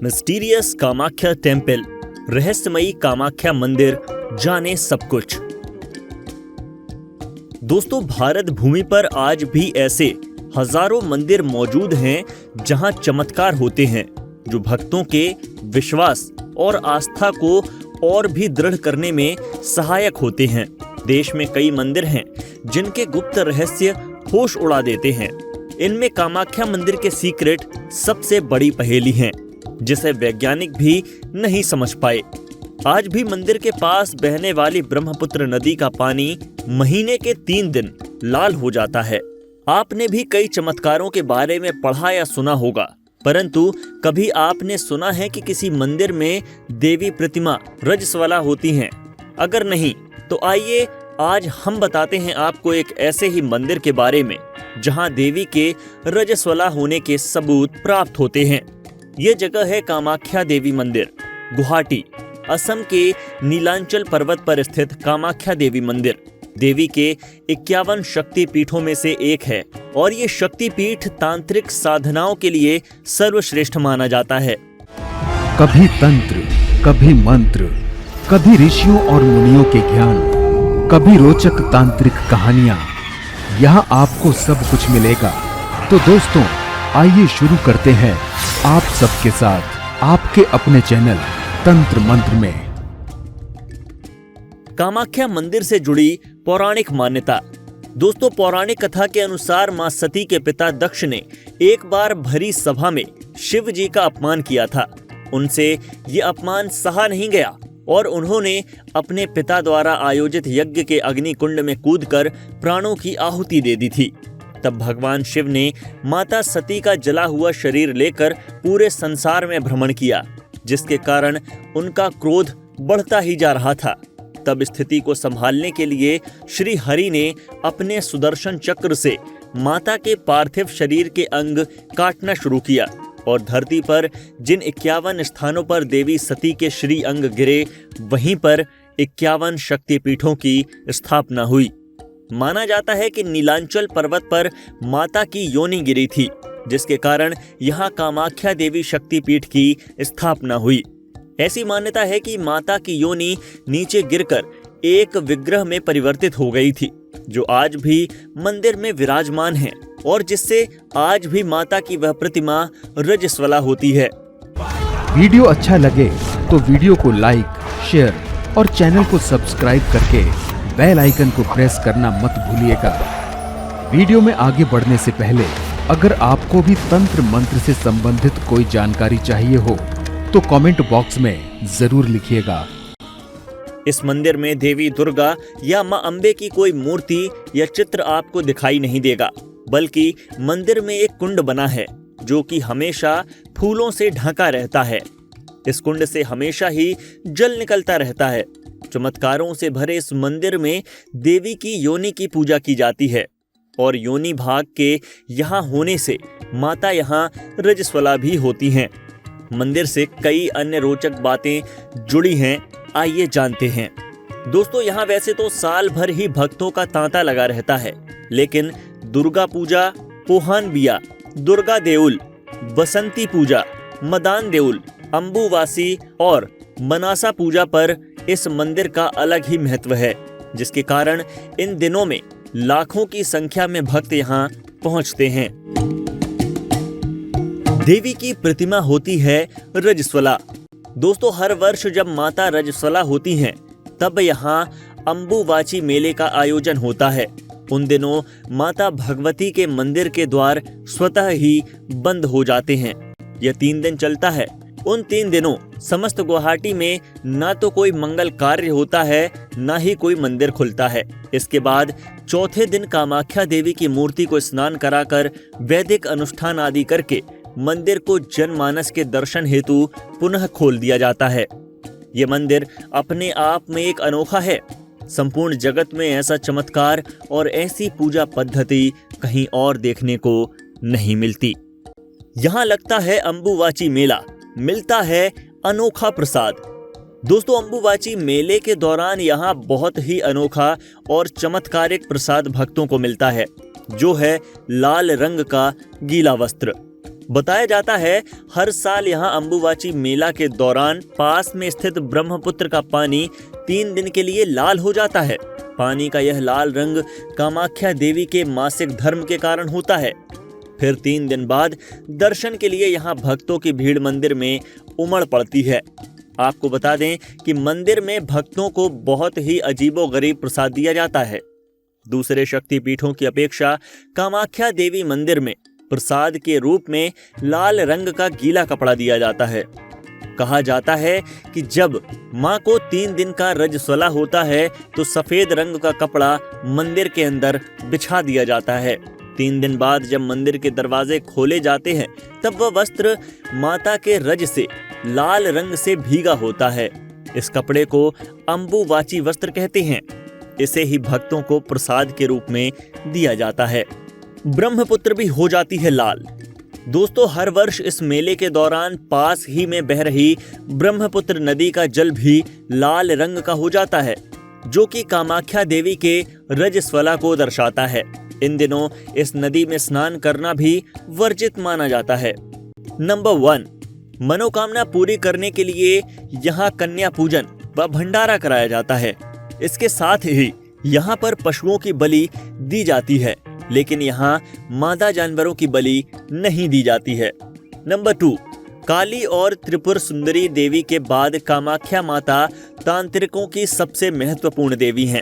Mysterious Kamakhya temple, रहस्यमयी कामाख्या मंदिर, जाने सब कुछ। दोस्तों, भारत भूमि पर आज भी ऐसे हजारों मंदिर मौजूद हैं जहां चमत्कार होते हैं जो भक्तों के विश्वास और आस्था को और भी दृढ़ करने में सहायक होते हैं। देश में कई मंदिर हैं जिनके गुप्त रहस्य होश उड़ा देते हैं। इनमें कामाख्या मंदिर के सीक्रेट सबसे बड़ी पहेली हैं, जिसे वैज्ञानिक भी नहीं समझ पाए। आज भी मंदिर के पास बहने वाली ब्रह्मपुत्र नदी का पानी महीने के 3 दिन लाल हो जाता है। आपने भी कई चमत्कारों के बारे में पढ़ा या सुना होगा, परंतु कभी आपने सुना है कि किसी मंदिर में देवी प्रतिमा रजस्वला होती हैं? अगर नहीं, तो आइए आज हम बताते हैं आपको एक ऐसे ही मंदिर के बारे में जहां देवी के रजस्वला होने के सबूत प्राप्त होते हैं। ये जगह है कामाख्या देवी मंदिर, गुवाहाटी, असम के नीलांचल पर्वत पर स्थित कामाख्या देवी मंदिर देवी के 51 शक्ति पीठों में से एक है और ये शक्ति पीठ तांत्रिक साधनाओं के लिए सर्वश्रेष्ठ माना जाता है। कभी तंत्र, कभी मंत्र, कभी ऋषियों और मुनियों के ज्ञान, कभी रोचक तांत्रिक कहानियां, यहाँ आपको सब कुछ मिलेगा। तो दोस्तों, आइए शुरू करते हैं आप सबके साथ आपके अपने चैनल तंत्र मंत्र में। कामाख्या मंदिर से जुड़ी पौराणिक मान्यता। दोस्तों, पौराणिक कथा के अनुसार मां सती के पिता दक्ष ने एक बार भरी सभा में शिव जी का अपमान किया था। उनसे ये अपमान सहा नहीं गया और उन्होंने अपने पिता द्वारा आयोजित यज्ञ के अग्नि कुंड में कूदकर प्राणों की आहुति दे दी थी। तब भगवान शिव ने माता सती का जला हुआ शरीर लेकर पूरे संसार में भ्रमण किया, जिसके कारण उनका क्रोध बढ़ता ही जा रहा था। तब स्थिति को संभालने के लिए श्री हरि ने अपने सुदर्शन चक्र से माता के पार्थिव शरीर के अंग काटना शुरू किया और धरती पर जिन 51 स्थानों पर देवी सती के श्री अंग गिरे, वहीं पर 51 शक्तिपीठों की स्थापना हुई। माना जाता है कि नीलांचल पर्वत पर माता की योनि गिरी थी, जिसके कारण यहाँ कामाख्या देवी शक्तिपीठ की स्थापना हुई। ऐसी मान्यता है कि माता की योनि नीचे गिरकर एक विग्रह में परिवर्तित हो गई थी, जो आज भी मंदिर में विराजमान है और जिससे आज भी माता की वह प्रतिमा रजस्वला होती है। वीडियो अच्छा लगे तो वीडियो को लाइक, शेयर और चैनल को सब्सक्राइब करके बेल आइकन को प्रेस करना मत भूलिएगा। वीडियो में आगे बढ़ने से पहले अगर आपको भी तंत्र मंत्र से संबंधित कोई जानकारी चाहिए हो तो कमेंट बॉक्स में जरूर लिखिएगा। इस मंदिर में देवी दुर्गा या मां अंबे की कोई मूर्ति या चित्र आपको दिखाई नहीं देगा, बल्कि मंदिर में एक कुंड बना है जो कि हमेशा फूलों से ढका रहता है। इस कुंड से हमेशा ही जल निकलता रहता है। चमत्कारों से भरे इस मंदिर में देवी की योनि की पूजा की जाती है और योनि भाग के यहाँ होने से माता यहाँ रजस्वला भी होती हैं। मंदिर से कई अन्य रोचक बातें जुड़ी हैं, आइए जानते हैं। दोस्तों, यहाँ वैसे तो साल भर ही भक्तों का तांता लगा रहता है, लेकिन दुर्गा पूजा, पोहान बिया, दुर्गा देउल, बसंती पूजा, मदान देउल, अम्बुवासी और मनासा पूजा पर इस मंदिर का अलग ही महत्व है, जिसके कारण इन दिनों में लाखों की संख्या में भक्त यहाँ पहुँचते हैं। देवी की प्रतिमा होती है रजस्वला। दोस्तों, हर वर्ष जब माता रजस्वला होती हैं, तब यहाँ अम्बुवाची मेले का आयोजन होता है। उन दिनों माता भगवती के मंदिर के द्वार स्वतः ही बंद हो जाते हैं। यह 3 दिन चलता है। उन 3 दिनों समस्त गुवाहाटी में ना तो कोई मंगल कार्य होता है, ना ही कोई मंदिर खुलता है। इसके बाद चौथे दिन कामाख्या देवी की मूर्ति को स्नान कराकर वैदिक अनुष्ठान आदि करके मंदिर को जनमानस के दर्शन हेतु पुनः खोल दिया जाता है। ये मंदिर अपने आप में एक अनोखा है। संपूर्ण जगत में ऐसा चमत्कार और ऐसी पूजा पद्धति कहीं और देखने को नहीं मिलती। यहाँ लगता है अम्बुवाची मेला, मिलता है अनोखा प्रसाद। दोस्तों, अम्बुवाची मेले के दौरान यहाँ बहुत ही अनोखा और चमत्कारिक प्रसाद भक्तों को मिलता है, जो है लाल रंग का गीला वस्त्र। बताया जाता है हर साल यहाँ अम्बुबाची मेला के दौरान पास में स्थित ब्रह्मपुत्र का पानी 3 दिन के लिए लाल हो जाता है। पानी का यह लाल रंग कामाख्या देवी के मासिक धर्म के कारण होता है। फिर 3 दिन बाद दर्शन के लिए यहाँ भक्तों की भीड़ मंदिर में उमड़ पड़ती है। आपको बता दें कि मंदिर में भक्तों को बहुत ही अजीबोगरीब प्रसाद दिया जाता है। दूसरे शक्तिपीठों की अपेक्षा कामाख्या देवी मंदिर में प्रसाद के रूप में लाल रंग का गीला कपड़ा दिया जाता है। कहा जाता है कि जब मां को 3 दिन का रजस्वला होता है तो सफेद रंग का कपड़ा मंदिर के अंदर बिछा दिया जाता है। 3 दिन बाद जब मंदिर के दरवाजे खोले जाते हैं तब वह वस्त्र माता के रज से लाल रंग से भीगा होता है। इस कपड़े को अम्बुवाची वस्त्र कहते हैं। इसे ही भक्तों को प्रसाद के रूप में दिया जाता है। ब्रह्मपुत्र भी हो जाती है लाल। दोस्तों, हर वर्ष इस मेले के दौरान पास ही में बह रही ब्रह्मपुत्र नदी का जल भी लाल रंग का हो जाता है, जो कि कामाख्या देवी के रजस्वला को दर्शाता है। इन दिनों इस नदी में स्नान करना भी वर्जित माना जाता है। नंबर 1, मनोकामना पूरी करने के लिए यहाँ कन्या पूजन व भंडारा कराया जाता है। इसके साथ ही यहाँ पर पशुओं की बलि दी जाती है, लेकिन यहाँ मादा जानवरों की बलि नहीं दी जाती है। नंबर 2, काली और त्रिपुर सुंदरी देवी के बाद कामाख्या माता तांत्रिकों की सबसे महत्वपूर्ण देवी हैं।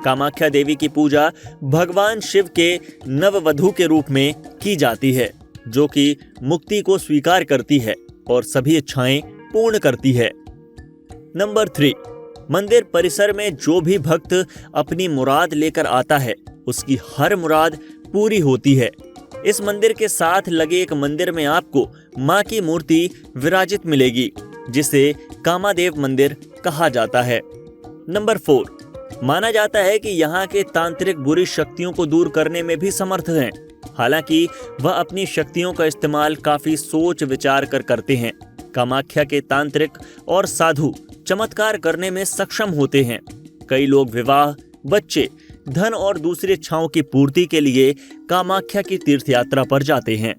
कामाख्या देवी की पूजा भगवान शिव के नववधू के रूप में की जाती है, जो कि मुक्ति को स्वीकार करती है और सभी इच्छाएं पूर्ण करती है। नंबर 3, मंदिर परिसर में जो भी भक्त अपनी मुराद लेकर आता है उसकी हर मुराद पूरी होती है। इस मंदिर के साथ लगे एक मंदिर में आपको मां की मूर्ति विराजित मिलेगी, जिसे कामादेव मंदिर कहा जाता है। नंबर 4, माना जाता है कि यहाँ के तांत्रिक बुरी शक्तियों को दूर करने में भी समर्थ हैं। हालांकि वह अपनी शक्तियों का इस्तेमाल काफी सोच विचार कर करते हैं। कामाख्या के तांत्रिक और साधु चमत्कार करने में सक्षम होते हैं। कई लोग विवाह, बच्चे, धन और दूसरी इच्छाओं की पूर्ति के लिए कामाख्या की तीर्थ यात्रा पर जाते हैं।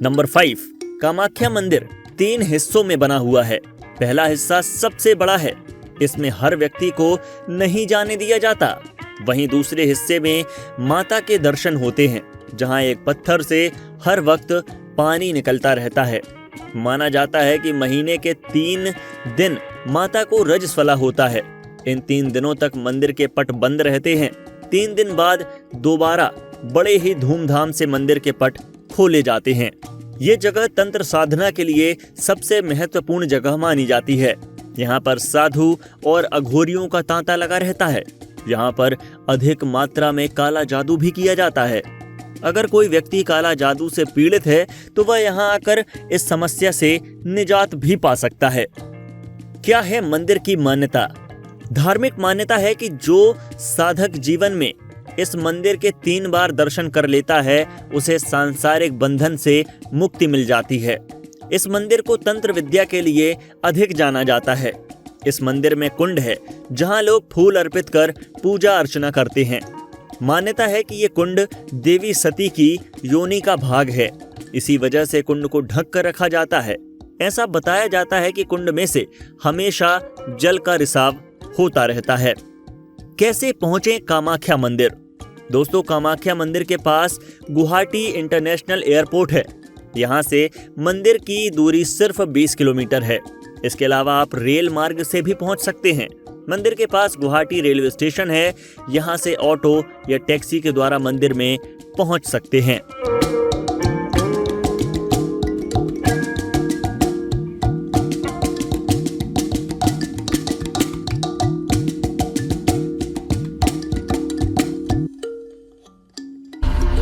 नंबर 5, कामाख्या मंदिर 3 हिस्सों में बना हुआ है। पहला हिस्सा सबसे बड़ा है, इसमें हर व्यक्ति को नहीं जाने दिया जाता। वहीं दूसरे हिस्से में माता के दर्शन होते हैं, जहां एक पत्थर से हर वक्त पानी निकलता रहता है। माना जाता है कि महीने के 3 दिन माता को रजस्वला होता है। इन 3 दिनों तक मंदिर के पट बंद रहते हैं। 3 दिन बाद दोबारा बड़े ही धूमधाम से मंदिर के पट खोले जाते हैं। ये जगह तंत्र साधना के लिए सबसे महत्वपूर्ण जगह मानी जाती है। यहाँ पर साधु और अघोरियों का तांता लगा रहता है। यहाँ पर अधिक मात्रा में काला जादू भी किया जाता है। अगर कोई व्यक्ति काला जादू से पीड़ित है तो वह यहाँ आकर इस समस्या से निजात भी पा सकता है। क्या है मंदिर की मान्यता? धार्मिक मान्यता है कि जो साधक जीवन में इस मंदिर के 3 बार दर्शन कर लेता है उसे सांसारिक बंधन से मुक्ति मिल जाती है। इस मंदिर को तंत्र विद्या के लिए अधिक जाना जाता है। इस मंदिर में कुंड है जहां लोग फूल अर्पित कर पूजा अर्चना करते हैं। मान्यता है कि ये कुंड देवी सती की योनि का भाग है। इसी वजह से कुंड को ढक कर रखा जाता है। ऐसा बताया जाता है कि कुंड में से हमेशा जल का रिसाव होता रहता है। कैसे पहुंचे कामाख्या मंदिर? दोस्तों, कामाख्या मंदिर के पास गुवाहाटी इंटरनेशनल एयरपोर्ट है। यहाँ से मंदिर की दूरी सिर्फ 20 किलोमीटर है। इसके अलावा आप रेल मार्ग से भी पहुंच सकते हैं। मंदिर के पास गुवाहाटी रेलवे स्टेशन है। यहाँ से ऑटो या टैक्सी के द्वारा मंदिर में पहुंच सकते हैं।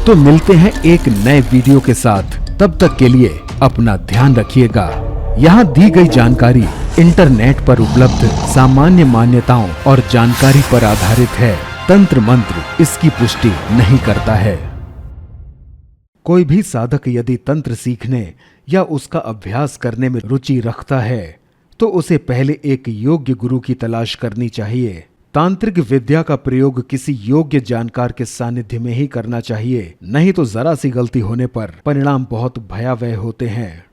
तो मिलते हैं एक नए वीडियो के साथ। तब तक के लिए अपना ध्यान रखिएगा। यहाँ दी गई जानकारी इंटरनेट पर उपलब्ध सामान्य मान्यताओं और जानकारी पर आधारित है। तंत्र मंत्र इसकी पुष्टि नहीं करता है। कोई भी साधक यदि तंत्र सीखने या उसका अभ्यास करने में रुचि रखता है तो उसे पहले एक योग्य गुरु की तलाश करनी चाहिए तांत्रिक विद्या का प्रयोग किसी योग्य जानकार के सानिध्य में ही करना चाहिए, नहीं तो जरा सी गलती होने पर परिणाम बहुत भयावह होते हैं।